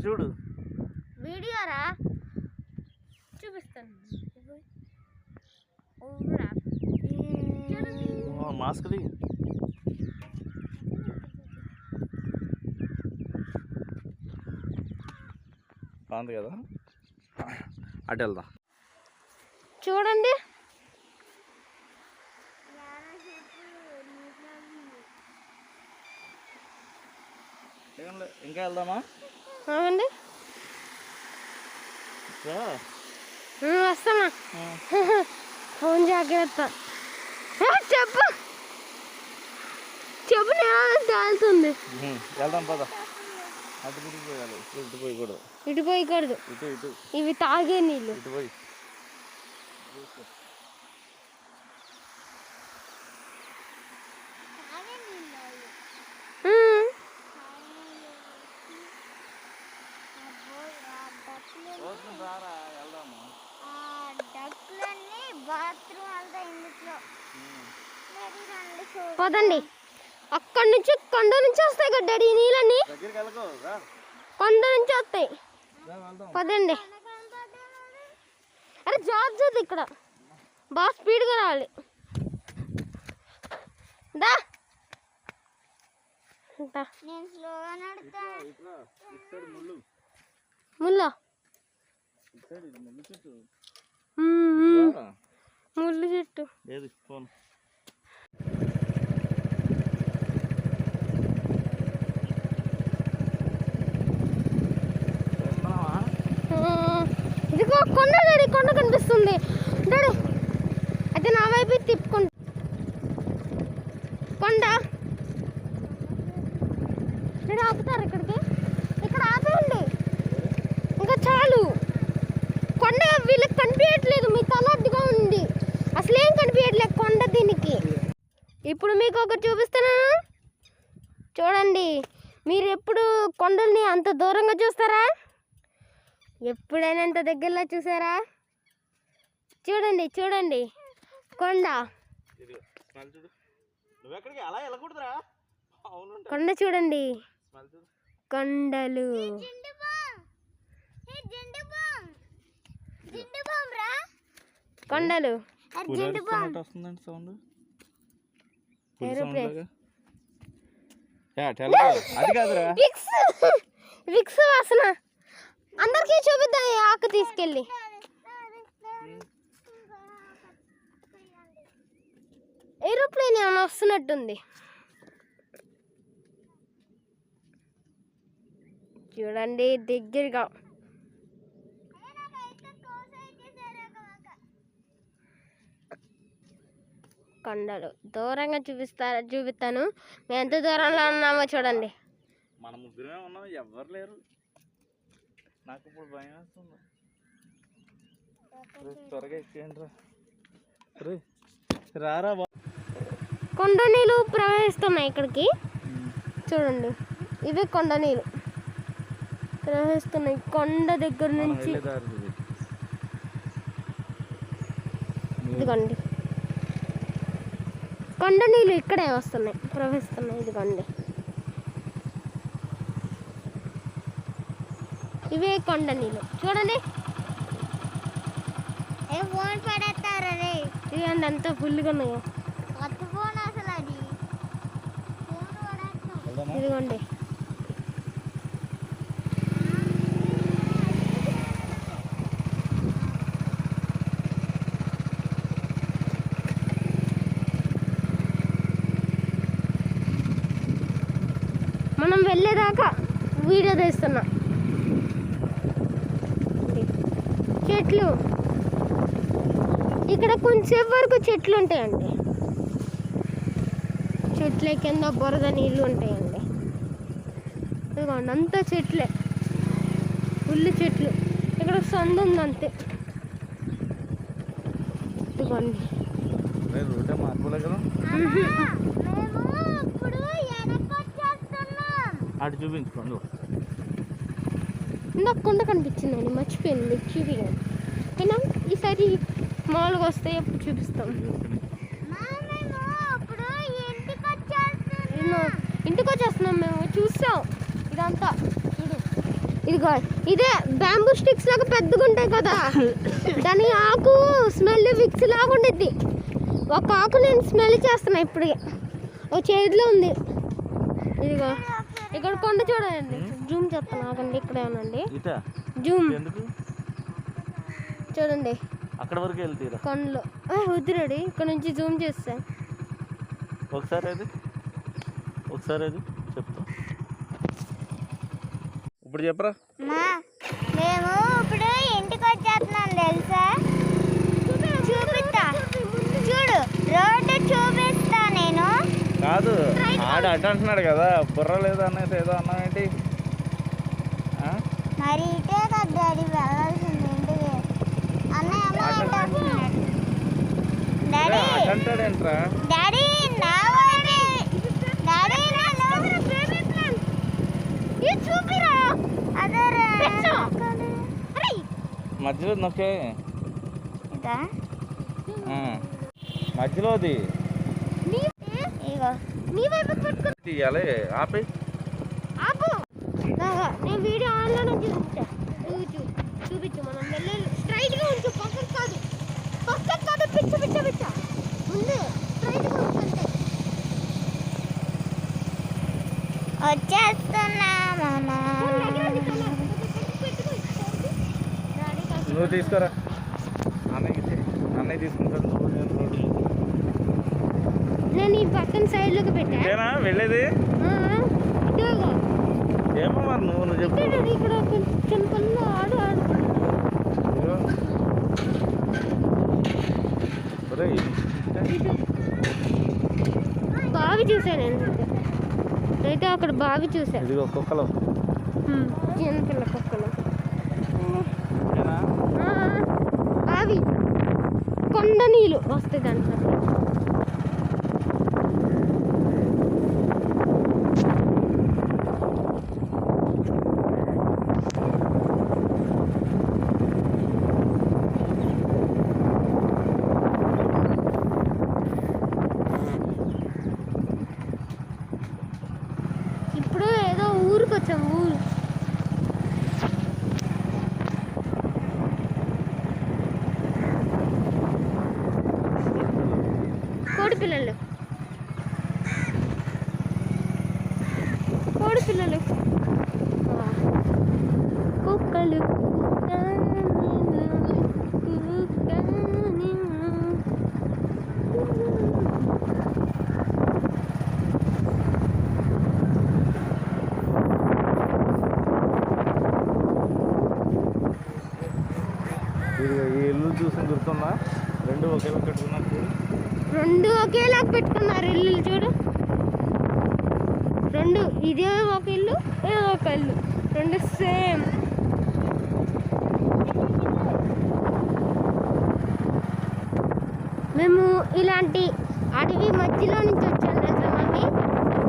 చూడు వీడియోరా చూపిస్తాను. Mask the బాగుంది కదా, అటు వెళ్దాం. చూడండి ఇంకా వెళ్దామా? అవునండి వస్తామా? ఫోన్ జాగ్రత్త. చెప్పు చెప్పు, తేలుతుంది. వెళ్దాం పద. అటు పోయాలి, ఇటు పోయకూడదు. ఇటు పోయకూడదు, ఇటు ఇటు. ఇవి తాగే నీళ్ళు. ఇటు పోయి పదండి. అక్కడి నుంచి కొండ నుంచి వస్తాయి కదా డాడీ నీళ్ళని, కొండ నుంచి వస్తాయి. పదండి. అరే జాబ్ చేద్దు, ఇక్కడ బాగా స్పీడ్గా రావాలి. దా ముల్లా ముళ్ళు చెట్టు. ఇదిగో కొండ డాడీ, కొండ కనిపిస్తుంది డాడీ. అయితే నా వైపు తిప్పుకుంటా. కొండ డాడీ ఆపుతారు ఇక్కడికి, ఇక్కడ ఆపండి. ఇంకా చాలు. కొండ వీళ్ళకి కనిపించట్లేదు, మీ తల అడ్డుగా ఉంది, అసలేం కనిపించట్లేదు కొండ దీనికి. ఇప్పుడు మీకు ఒకటి చూపిస్తాను చూడండి. మీరు ఎప్పుడు కొండల్ని అంత దూరంగా చూస్తారా? ఎప్పుడైనా అంత దగ్గరలో చూసారా? చూడండి చూడండి కొండ, కొండ చూడండి, కొండలు. కొండలు విక్స్ వాసన. అందరికీ చూపిద్దాం ఈ ఆకు తీసుకెళ్ళి. ఏరోప్లేన్ ఏమైనా వస్తున్నట్టుంది. చూడండి దగ్గరగా. కొండలు దూరంగా చూపిస్తాను. మేము ఎంత దూరంలో ఉన్నామో చూడండి. మన ముగ్గురమే ఉన్నాం, ఎవరు లేరు. నాకు ఇప్పుడు భయం వేస్తుంది. త్వరగా ఎక్కేయండి రారా. కొండ నీళ్ళు ప్రవహిస్తున్నాయి ఇక్కడికి. చూడండి ఇవే కొండ నీళ్ళు ప్రవహిస్తున్నాయి కొండ దగ్గర నుంచి. ఇదిగోండి కొండ నీళ్ళు ఇక్కడే వస్తున్నాయి, ప్రవహిస్తున్నాయి. ఇదిగోండి ఇవే కొండ నీళ్ళు. చూడండి ఇవ్వండి అంతా ఫుల్గా ఉన్నాయో. ఇదిగోండి మనం వెళ్ళేదాకా వీడియో తీస్తున్నా. చెట్లు ఇక్కడ కొంచెంసేపు వరకు చెట్లు ఉంటాయండి. చెట్ల కింద బురద నీళ్ళు ఉంటాయండి. ఇదిగోండి అంతా చెట్లే, ఫుల్ చెట్లు. ఇక్కడ సందు ఉంది అంతే. ఇదిగోండి అటు చూపించుకోండి. ఇందాక కొండ కనిపించిందండి, మర్చిపోయింది మీకు చూపించాను. అయినా ఈసారి మామూలుగా వస్తే ఎప్పుడు చూపిస్తాం. ఇంటికి వచ్చేస్తున్నాం మేము. చూసాం ఇదంతా. చూడు ఇదిగో ఇదే బ్యాంబూ స్టిక్స్ లాగా పెద్దగా ఉంటాయి కదా, దాని ఆకు స్మెల్ విక్స్ లాగా ఉండిద్ది. ఒక ఆకు నేను స్మెల్ చేస్తున్నా ఇప్పుడు, ఒక చేతిలో ఉంది. ఇదిగో ఇక్కడ కొండ చూడండి, జూమ్ చేస్తాను ఆగండి, ఇక్కడే ఉందండి జూమ్ చూడండి అక్కడ వరకు వెళ్తారా కొండలు. వద్దురాడి ఇక్కడ నుంచి జూమ్ చేస్తా ఒకసారి అది చెప్తా. ఇప్పుడు చెప్పరా. మేము ఇప్పుడు ఇంటికి వచ్చేస్తున్నాం తెలుసా. చూపిస్తా చూడు, రోడ్డు చూపిస్తా నేను. కాదు ఆడ అడ్డు అంటున్నాడు కదా, బుర్ర లేదు అనేది ఏదో అన్నావేంటి? మరి ఇటే కదా డాడీ వెళ్ళాల్సింది ఇంటికి. అన్నయ్య అంటున్నాడు డాడీ. అంటాడేంట్రా డాడీ నా డాడీ చూపిరా. అదే మధ్యలో నొక్కే, మధ్యలోది తీయాలి. ఆపి నేను వీడియో ఆన్లోనే చూపించా. చూపించు, మనం వెళ్ళి స్ట్రైట్గా ఉంచు, పక్కకు కాదు పిచ్చ పిచ్చ పిచ్చ ముందు స్ట్రైట్గా ఉంచండి. వచ్చేస్తున్నామా. నువ్వు తీసుకోరా, అన్నయ్య తీసుకుంటాడు. నేను ఈ పక్కన సైడ్లోకి పెట్టా వెళ్ళేది ఏమో మరి నువ్వు చెప్పు. ఇక్కడ కొంచెం పనులు బావి చూసాను నేను అయితే, అక్కడ బావి చూసాను. ఇది కుక్కలు, చిన్నపిల్ల కుక్కలు. బావి కొండ నీళ్ళు వస్తాయి దాంట్లో. ఇప్పుడు ఏదో ఊరికి వచ్చాము, ఊరు. కోడి పిల్లలు కుక్కలు ఈ ఇల్లు చూసి గుర్తుందా? రెండు ఒకేలా పెట్టుకున్నారు ఇల్లు చూడు. రెండు ఇదే ఒక ఇల్లు, ఇదే ఒక ఇల్లు, రెండు సేమ్. మేము ఇలాంటి అడవి మధ్యలో నుంచి వచ్చాం తెలుసా మమ్మీ,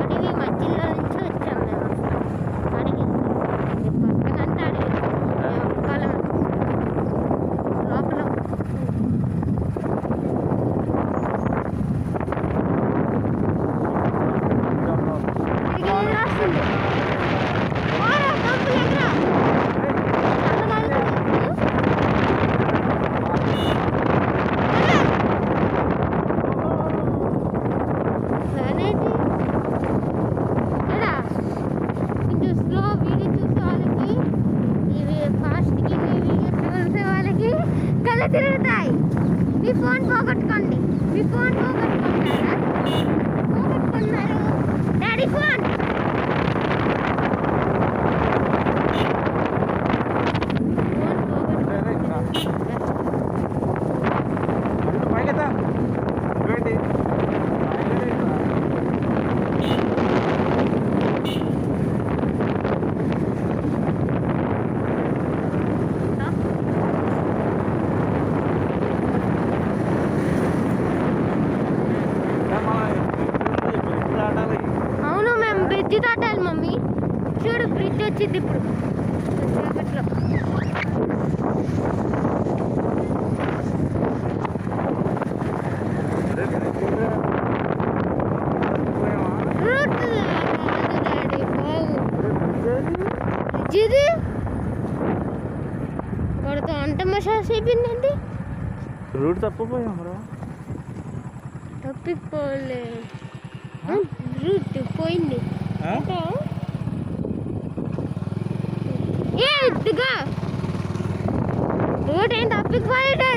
అడవి మధ్యలో నుంచి వచ్చాం మేము. అడవి పక్కనంతా అడవి, పొలం లోపల. తిరుగుతాయి. మీ ఫోన్ పోగొట్టుకోండి, మీ ఫోన్ పోగొట్టుకున్నారు డాడీ ఫోన్. అవును, మేము బ్రిడ్జ్ దాటాలి మమ్మీ. చూడు బ్రిడ్జ్ వచ్చింది ఇప్పుడు. బ్రిడ్జ్ ఇది అంత మసాజ్ అయిపోయిందండి. రూట్ తప్పిపోయాం రా. తప్పిపోలే, రూట్ పోయింది. ఏ ఇదిగా రూట్ ఏం తప్పిపోయాడు.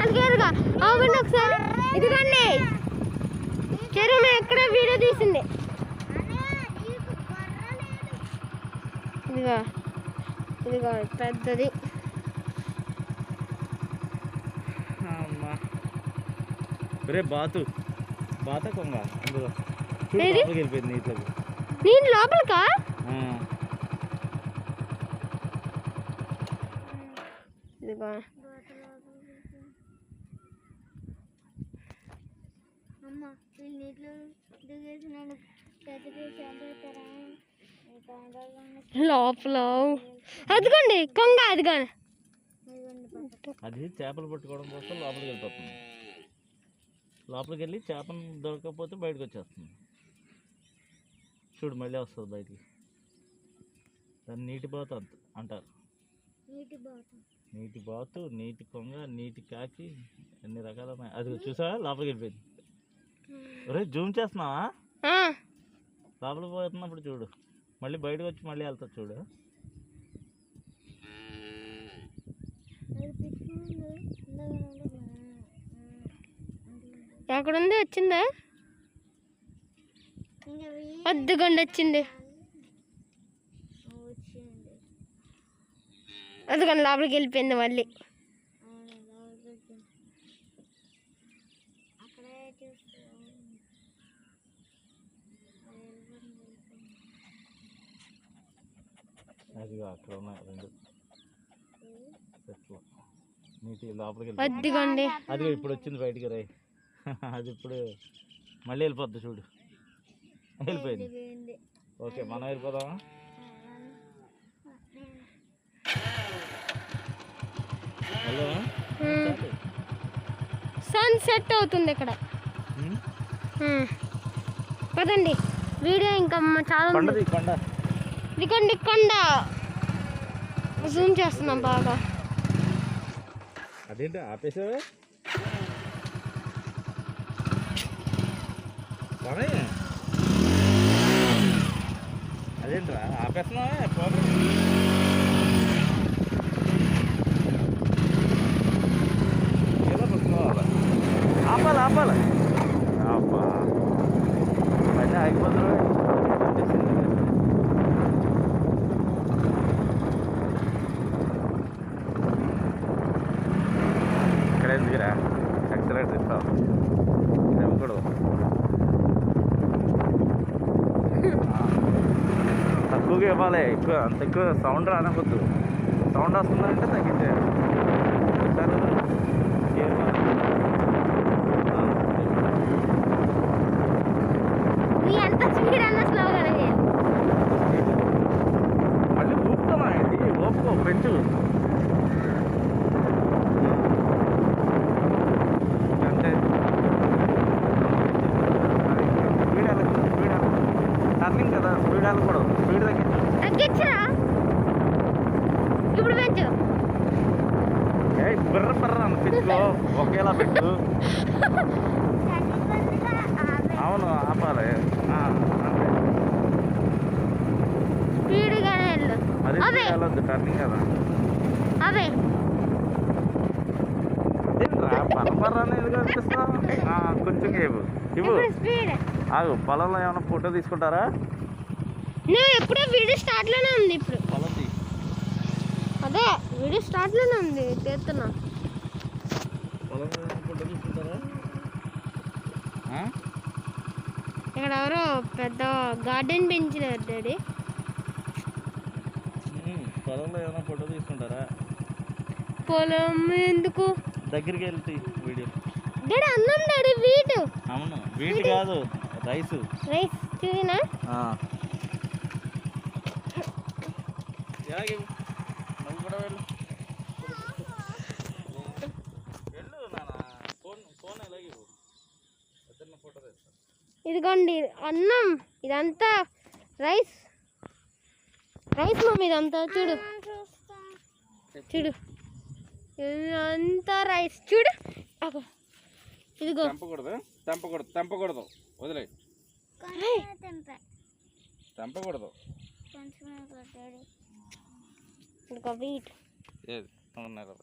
అడిగారుగా అవునండి. ఒకసారి ఇదిగోండి చెరువు ఎక్కడ వీడియో తీసింది. ఇదిగో ఇదిగో పెద్దది. రే బాతు కొంగ అందులో వెళ్ళిపోయింది నీటిలోకి. నేను లోపలికా ఇదిగో లోపల అదిగోండి కొంగ. అదిగోండి అది చేపలు పట్టుకోవడం కోసం లోపలికి వెళ్ళిపోతుంది. లోపలికి వెళ్ళి చేపను దొరకకపోతే బయటకు వచ్చేస్తుంది. చూడు మళ్ళీ వస్తుంది బయటికి. దాన్ని నీటి బాతు అంటారు. నీటి బాతు, నీటి కొంగ, నీటి కాకి, అన్ని రకాల. అది చూసా లోపలికి వెళ్ళిపోయింది. ఒరే జూమ్ చేస్తున్నావా? లోపలికి పోతున్నప్పుడు చూడు, మళ్ళీ బయటకు వచ్చి మళ్ళీ వెళ్తా చూడు. ఎక్కడుంది? వచ్చిందా? అద్దుగండి వచ్చింది. అదిగండి లోపలికి వెళ్ళిపోయింది మళ్ళీ. అది అక్కడ ఉన్నాయి 2 చెట్లు నీటి లోపలికి. అదిగోండి అది ఇప్పుడు వచ్చింది బయటికి రే. అది ఇప్పుడు మళ్ళీ వెళ్ళిపోద్ది చూడు. వెళ్ళిపోయింది. ఓకే మనం వెళ్ళిపోదామా? హలో సన్ సెట్ అవుతుంది ఇక్కడ. పదండి వీడియో ఇంకా చాలా ఇదిగోండి కొండ జూమ్ చేస్తున్నాం బాగా. అదేంటి ఆపేసావా? అదేంట్రా ఆపేస్తున్నావా? ఆపాలి ఆపాలి అబ్బా మళ్ళీ ఆగిపోతున్నా. ఇక్కడ ఎందుకురా యాక్సిలేటర్ ఇస్తావు? ఇవ్వకూడదు. తక్కువగా ఇవ్వాలి. అంత ఎక్కువ సౌండ్ రానవద్దు. సౌండ్ వస్తుందంటే తగ్గించేయాలి. మళ్ళీ ఊపుతున్నా ఏంటి? ఓపుకో పెంచు. అంటే స్పీడ్ టర్నింగ్ కదా, స్పీడ్ వెళ్ళకూడదు. స్పీడ్ తగ్గించరా ఇప్పుడు పెంచు. బర్ర బర్ర అనిపించుకో, ఒకేలా పెట్టు. అవును ఆపాలి. స్పీడ్గానే వెళ్ళు. అది వెళ్ళొద్దు, టర్నింగ్ కదా. అవే అదేంట్రా బర్ర అనేది అనిపిస్తావు? కొంచెం ఇవ్వు. ఆగు. పొలంలో ఏమైనా ఫోటో తీసుకుంటారా? నేను ఎప్పుడో వీడియో స్టార్ట్లోనే ఉంది. ఇప్పుడు అదే వీడియో స్టార్ట్లోనే ఉంది. తీస్తున్నా. పొలంలో ఏమైనా ఫోటో తీసుకుంటారా? ఇక్కడ ఎవరో పెద్ద గార్డెన్ పెంచినారు డాడీ. పొలంలో ఏమైనా ఫోటో తీసుకుంటారా? పొలం ఎందుకు? దగ్గరికి వెళ్తే వీడియో డాడీ అన్నం డాడీ. వీటు. అవును వీటి కాదు, రైస్ చూసినా. నువ్వు కూడా వెళ్ళు. నాన్న ఫోన్ ఎలాగే ఫోటో తెస్తా. ఇదిగోండి అన్నం. ఇదంతా రైస్. రైస్ మమ్మీ ఇదంతా చూడు చూడు ఇదంతా రైస్ చూడు అగో ఇదిగో తెంపకూడదు వదిలే తెంపకూడదు ఇదిగో వీట్ ఏది ఉన్నారు